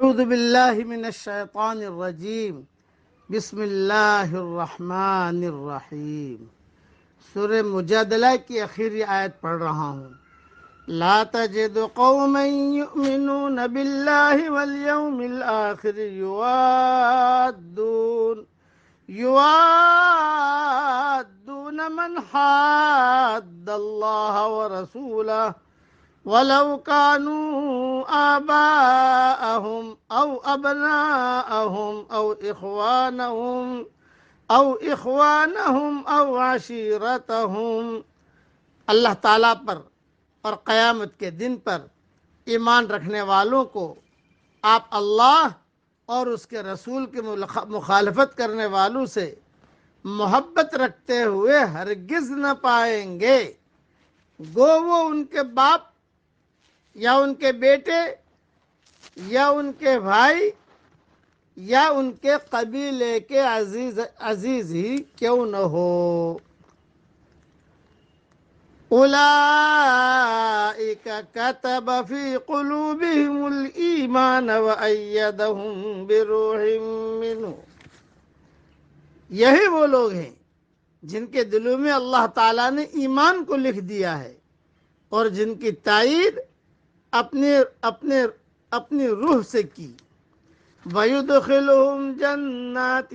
اعوذ باللہ من الشیطان الرجیم بسم اللہ الرحمن الرحیم۔ سورہ مجادلہ کی آخری آیت پڑھ رہا ہوں۔ لا تجد قوما يؤمنون بالله واليوم الآخر يوادون من حاد الله ورسوله ولو كانوا آباءهم أو أبناءهم أو عشيرتهم۔ اللہ تعالیٰ پر اور قیامت کے دن پر ایمان رکھنے والوں کو آپ اللہ اور اس کے رسول کی مخالفت کرنے والوں سے محبت رکھتے ہوئے ہرگز نہ پائیں گے، گو وہ ان کے باپ یا ان کے بیٹے یا ان کے بھائی یا ان کے قبیلے کے عزیز ہی کیوں نہ ہو۔ اولئک کتب فی قلوبہم الایمان وأیدہم بروح منہ۔ یہی وہ لوگ ہیں جن کے دلوں میں اللہ تعالیٰ نے ایمان کو لکھ دیا ہے اور جن کی تائید اپنی روح سے کی۔ وَيُدْخِلُهُمْ جَنَّاتٍ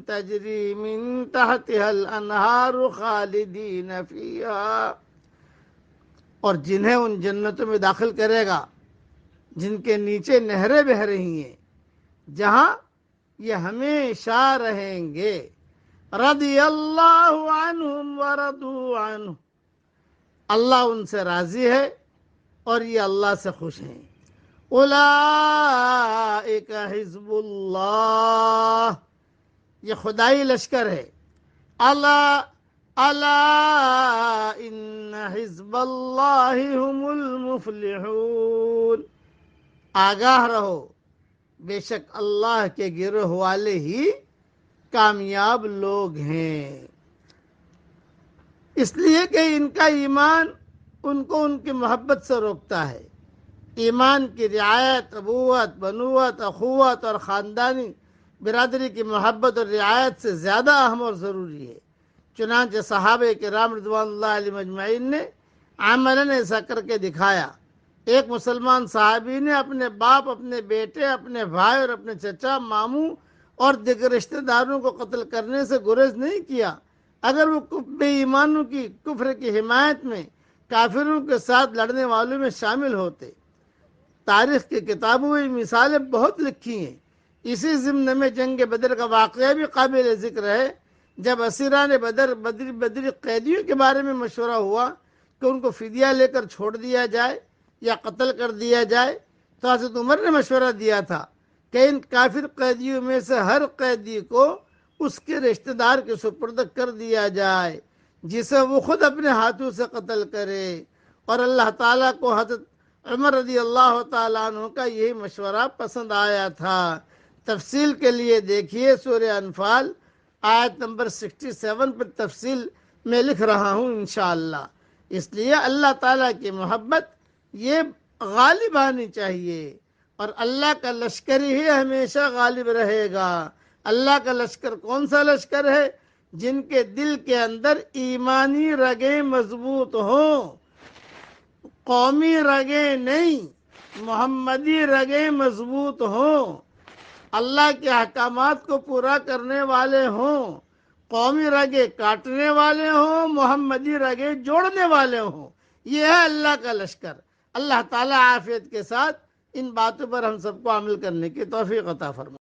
تَجْرِي مِن تَحْتِهَا الْأَنْهَارُ خَالِدِينَ فِيهَا، اور جنہیں ان جنتوں میں داخل کرے گا جن کے نیچے نہریں بہہ رہی ہیں، جہاں یہ ہمیشہ رہیں گے۔ رضی اللہ عنہم ورضوا عنہ، اللہ ان سے راضی ہے اور یہ اللہ سے خوش ہیں۔ اولئک حزب اللہ، یہ خدائی لشکر ہے۔ الا ان حزب اللہ هم المفلحون، آگاہ رہو بے شک اللہ کے گروہ والے ہی کامیاب لوگ ہیں۔ اس لیے کہ ان کا ایمان ان کو ان کی محبت سے روکتا ہے۔ ایمان کی رعایت ابوت، بنوت، اخوت اور خاندانی برادری کی محبت اور رعایت سے زیادہ اہم اور ضروری ہے۔ چنانچہ صحابہ کرام رضوان اللہ علیہم اجمعین نے عملاً ایسا کر کے دکھایا۔ ایک مسلمان صحابی نے اپنے باپ، اپنے بیٹے، اپنے بھائی اور اپنے چچا، ماموں اور دیگر رشتہ داروں کو قتل کرنے سے گریز نہیں کیا اگر وہ بے ایمانوں کی کفر کی حمایت میں کافروں کے ساتھ لڑنے والوں میں شامل ہوتے۔ تاریخ کی کتابوں میں مثالیں بہت لکھی ہیں۔ اسی ضمن میں جنگ بدر کا واقعہ بھی قابل ذکر ہے۔ جب اسیران بدری قیدیوں کے بارے میں مشورہ ہوا کہ ان کو فدیہ لے کر چھوڑ دیا جائے یا قتل کر دیا جائے، تو حضرت عمر نے مشورہ دیا تھا کہ ان کافر قیدیوں میں سے ہر قیدی کو اس کے رشتہ دار کے سپرد کر دیا جائے جسے وہ خود اپنے ہاتھوں سے قتل کرے، اور اللہ تعالیٰ کو حضرت عمر رضی اللہ تعالیٰ عنہ کا یہی مشورہ پسند آیا تھا۔ تفصیل کے لیے دیکھیے سورہ انفال آیت نمبر 67 پر تفصیل میں لکھ رہا ہوں انشاءاللہ۔ اس لیے اللہ تعالیٰ کی محبت یہ غالب آنی چاہیے، اور اللہ کا لشکر ہی ہمیشہ غالب رہے گا۔ اللہ کا لشکر کون سا لشکر ہے؟ جن کے دل کے اندر ایمانی رگیں مضبوط ہوں، قومی رگیں نہیں، محمدی رگیں مضبوط ہوں، اللہ کے احکامات کو پورا کرنے والے ہوں، قومی رگیں کاٹنے والے ہوں، محمدی رگیں جوڑنے والے ہوں۔ یہ ہے اللہ کا لشکر۔ اللہ تعالیٰ عافیت کے ساتھ ان باتوں پر ہم سب کو عمل کرنے کی توفیق عطا فرمائے۔